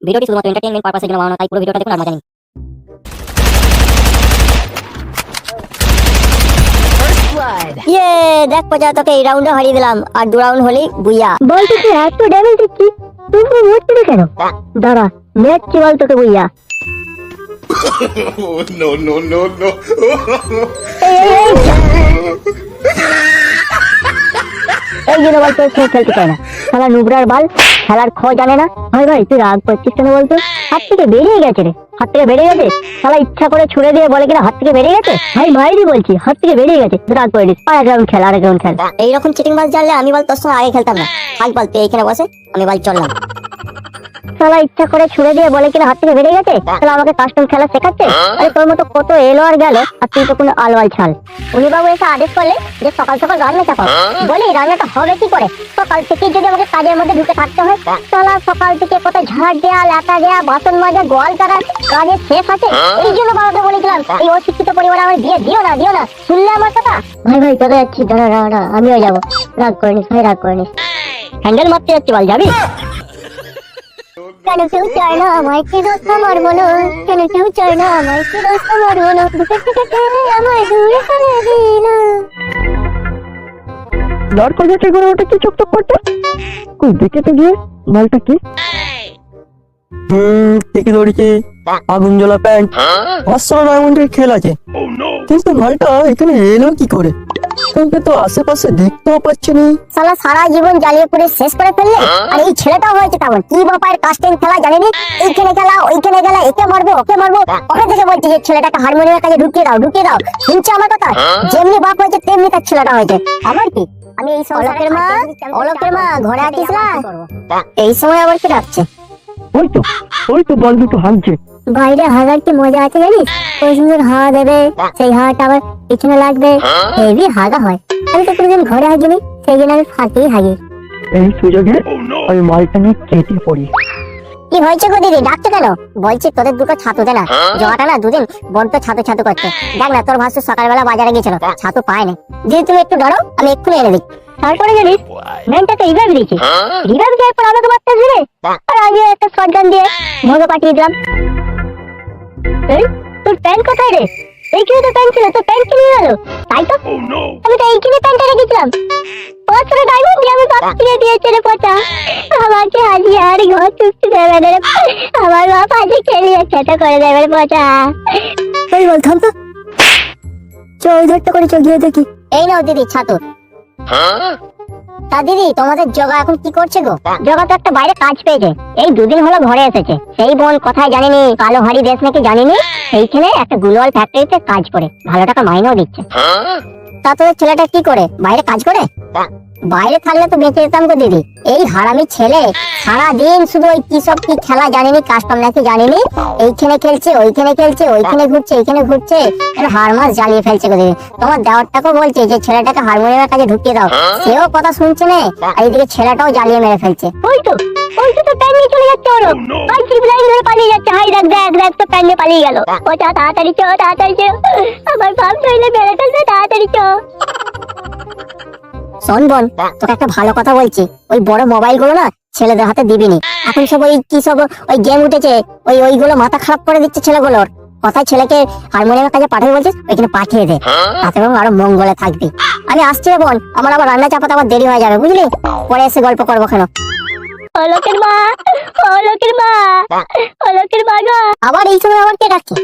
ভিডিওটি শুধুমাত্র এন্টারটেইনমেন্ট পারপাসের জন্য বানানো, তাই পুরো ভিডিওটা দেখুন আর মজা নিন। ইয়ে দেখ পচা, তোকে এই রাউন্ডে হারিয়ে দিলাম, আর 2 রাউন্ড হলেই বুইয়া। বল তুই এত ড্যামেজ দিচ্ছি, তুই মরছিস কেন? দাঁড়া মেরেছি, বল তোকে বুইয়া। Oh, no, no, no, no. এই জন্য বল তোর খেলতে চায় না, খেলা নুবরার বাল, খেলার খ জানে না। ভাই ভাই তুই রাগ করছিস কেন বলতো? হাত থেকে বেরিয়ে গেছে রে, হাত থেকে বেরিয়ে গেছে। খেলা ইচ্ছা করে ছুড়ে দিয়ে বলে কিনা হাত থেকে বেরিয়ে গেছে। ভাই মাইরি বলছি, হাত থেকে বেরিয়ে গেছে, রাগ করে দিস। আর এক রাউন্ড খেল, আর এক রাউন্ড খেল। এইরকম চিটিং বাজ জানলে আমি বল তোর সঙ্গে আগে খেলতাম না। থাক বল তুই এখানে বসে, আমি বল চললাম। খেলা ইচ্ছা করে ছুড়ে দিয়ে বলে কিনা হাত থেকে বেরিয়ে গেছে। খেলা আমাকে কাস্টম খেলা শেখাচ্ছে। আরে তোর মতো কত এলো আর গেল, আর তুই তো কোনো আলওয়াল ছাল। উনি বাবু এসে আদেশ করলে যে সকাল সকাল রান্না চাপাও, বলি রান্নাটা হবে কি করে? সকাল থেকে যদি আমাকে কাজের মধ্যে ঢুকে থাকতে হয়, চলা সকাল থেকে কত ঝাড় দেয়া, লেটা দেয়া, বাসন মাজা, গোয়াল কাটা, কাজের শেষ আছে। এই জন্য বাবাকে বলেছিলাম এই অশিক্ষিত পরিবারে আমার বিয়ে দিও না, দিও না। শুনলে আমার কথা? ভাই ভাই চলে যাচ্ছি, দাঁড়া দাঁড়া, আমিও যাবো। রাগ করে নিস ভাই, রাগ করে নিস। হ্যান্ডেল মারতে যাচ্ছি, বল যাবি? কেন কেউ চায় না আমায় কি দোস্ত মারবো না? কেন কেউ চায় না আমায় কি দোস্ত মারবো না? বুকের থেকে টেনে আমায় দূরে করে দিল। লড় করে যাচ্ছে করে, ওটা কি চকচক করছে? কই দেখে তো গিয়ে মালটা কি? ঠিকই ধরেছি, আগুন জ্বলা প্যান্ট। অসল ডায়মন্ডের খেল আছে, কিন্তু মালটা এখানে এলো কি করে? তোকে তো আশেপাশে দেখতেও পাচ্ছি না। শালা সারা জীবন জ্বালিয়ে পুড়ে শেষ করে ফেললে, আর এই ছেলেটাও হয়েছে তেমন। কি বাপার কাস্টিং খেলা জানেনি? এইখানে খেলা ওইখানে খেলা, একে মারবো ওকে মারবো। ওখান থেকে বলছি যে ছেলেটাকে হারমোনিয়ামের কাছে ঢুকিয়ে দাও, ঢুকিয়ে দাও। শুনছে আমার কথা? যেমনি বাপ হয়েছে তেমনি তার ছেলেটা হয়েছে। আমার কি, আমি এই অলোকের মা, অলোকের মা ঘরে আছিস না? এই সময় আবার কি ডাকছে? ওই তো বল দুটো হাঁটছে। বাইরে হাগার কি মজা আছে জানিস? ওই সুন্দর হাওয়া দেবে, সেই হাওয়াটা আবার পিছনে লাগবে, হেভি হাগা হয়। আমি তো কোনোদিন ঘরে হাগিনি, সেই জন্য আমি ফাঁকেই হাগি। এই সুযোগে ওই মালটা নিয়ে কেটে পড়ি। কি হয়েছে গো দিদি, ডাকছো কেন? বলছি তোদের দুটো ছাতু দে না, জগাটা না দুদিন বড্ড ছাতু ছাতু করছে। দেখ না তোর ভাসু সকালবেলা বাজারে গিয়েছিল, ছাতু পায় না। দিদি তুমি একটু দাঁড়াও, আমি এক্ষুনি এনে দিই। তারপরে জানিস ম্যানটাকে রিভাইভ দিয়েছি, রিভাইভ দেওয়ার পর আমাকে মারতে আসবে, আর আমি একটা শটগান দিয়ে ভোগে পাঠিয়ে দিলাম। এই তোর প্যান্ট কোথায় রে? এইখানে তো প্যান্ট ছিল, তোর প্যান্ট কিনে গেল? তাই তো, আমি তো এইখানে প্যান্টটা রেখেছিলাম। 500 ডায়মন্ড দিয়ে আমি বাপ কিনে দিয়েছে রে পচা। আমাকে হাজিয়ে আর ঘর চুক্তি দেবে রে, আমার বাপ আজকে খেলিয়ে খেটা করে দেবে রে পচা। ওই বল থাম তো, ওই ধরটা করে চল গিয়ে দেখি। এই নাও দিদি ছাতু। তা দিদি তোমাদের জগা এখন কি করছে গো? জগা তো একটা বাইরে কাজ পেয়েছে, এই 2 দিন হলো ঘরে এসেছে। সেই বোন কোথায় জানিনি, কালো হাড়ি দেশ নাকি জানিনি, সেইখানে একটা গুলওয়াল ফ্যাক্টরিতে কাজ করে, ভালো টাকা মাইনেও দিচ্ছে। তা তোদের ছেলেটা কি করে, বাইরে কাজ করে? বাইরে থাকলে তো বেঁচে যেতাম গো দিদি। এই হারামি ছেলে সারাদিন শুধু ওই কি সব কি খেলা জানিনি, কাস্টম নাকি জানিনি, এইখানে খেলছে ওইখানে খেলছে, ওইখানে ঘুরছে এইখানে ঘুরছে, হারমাস জ্বালিয়ে ফেলছে গো দিদি। তোমার দেওয়ারটাকেও বলছে যে ছেলেটাকে হারমোনিয়ামের কাছে ঢুকিয়ে দাও, সেও কথা শুনছে না, আর এইদিকে ছেলেটাও জ্বালিয়ে মেরে ফেলছে। ওই তো তো প্যান নিয়ে চলে যাচ্ছে ওরা, আর জিপ লাইন ধরে পালিয়ে যাচ্ছে। হাই দেখ দেখ দেখ, তো প্যান নিয়ে পালিয়ে গেল। ওটা তাড়াতাড়ি চো, তাড়াতাড়ি চো, আমার বাপ নইলে মেরে ফেলবে, তাড়াতাড়ি চো। শোন বোন, তোকে একটা ভালো কথা বলছি, ওই বড় মোবাইল গুলো না ছেলেদের হাতে দিবিনি। এখন সব ওই কি সব ওই গেম উঠেছে, ওইগুলো মাথা খারাপ করে দিচ্ছে ছেলেগুলোর। কথায় ছেলেকে হারমোনিয়ামের কাছে পাঠাবে বলছিস, ওইখানে পাঠিয়ে দে, তাতে এবং আরো মঙ্গলে থাকবি। আমি আসছি রে বোন, আমার আবার রান্না চাপাতে আবার দেরি হয়ে যাবে বুঝলি, পরে এসে গল্প করবো কেন। অলোকের মা, অলোকের মা, অলোকের মা গো। আবার এই সময় আবার কে ডাকছে?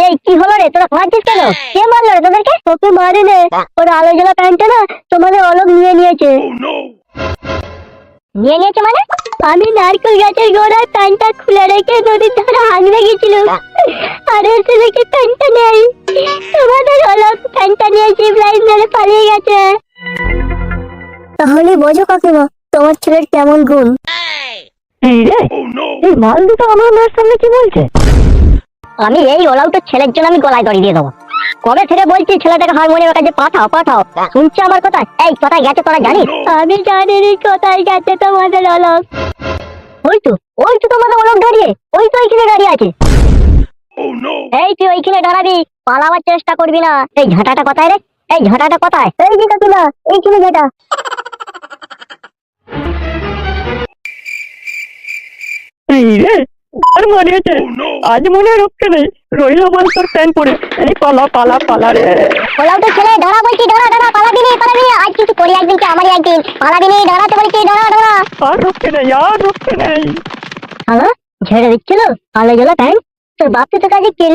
এই কি হলো রে, তোরা মারছিস কেন? কে মারলো রে তোদেরকে? তোকে মারে নে, ওর আলো জ্বালা প্যান্টটা না তোমাদের অলোক নিয়ে নিয়েছে। নিয়ে নিয়েছে মানে? আমি নারকেল গাছের গোড়ায় প্যান্টটা খুলে রেখে নদীর ধারে হাঁকড়ে গেছিলাম, আর এসে দেখি প্যান্টটা নেই। তোমাদের অলোক প্যান্টটা নিয়ে জিপ লাইন ধরে পালিয়ে গেছে। তাহলে বোঝো কাকিমা তোমার ছেলের কেমন গুণ। এই রে, এই মাল দুটো আমার মায়ের সামনে কি বলছে? আমি এই ওলাউটের ছেলের জন্য আমি গলায় দড়ি দিয়ে দেবো। কবে থেকে বলছি ছেলেটাকে হারমোনিয়ামের কাছে পাঠাও পাঠাও, শুনছে আমার কথা? এই কোথায় গেছে তোরা জানিস? আমি জানি কোথায় গেছে তোমাদের অলোক। ওই তো তোমাদের অলোক দাঁড়িয়ে, ওই তো ওইখানে দাঁড়িয়ে আছে। এই তুই ওইখানে দাঁড়াবি, পালাবার চেষ্টা করবি না। এই ঝাঁটাটা কোথায় রে? এই ঝাঁটাটা কোথায়? এই যে কাকিমা, এইখানে ঝাঁটা। এই রে আর মারিয়েছে আজ মনে হয় রক্ষে নেই রইল বল তোর প্যান্ট পরে এই পালা পালা পালা রে পোলাও তো ছেলে ধরা বলছি ধরা ধরা পালাবি নি আজ কিছু করি একদিন কি আমারই একদিন পালাবি নি ধরাতে বলছি ধরা ধরা আর রক্ষে নেই আর রক্ষে নেই হ্যালো ঝেড়ে দিচ্ছিল আলো জ্বলা প্যান্ট তোর বাপ তো কাজে কেলে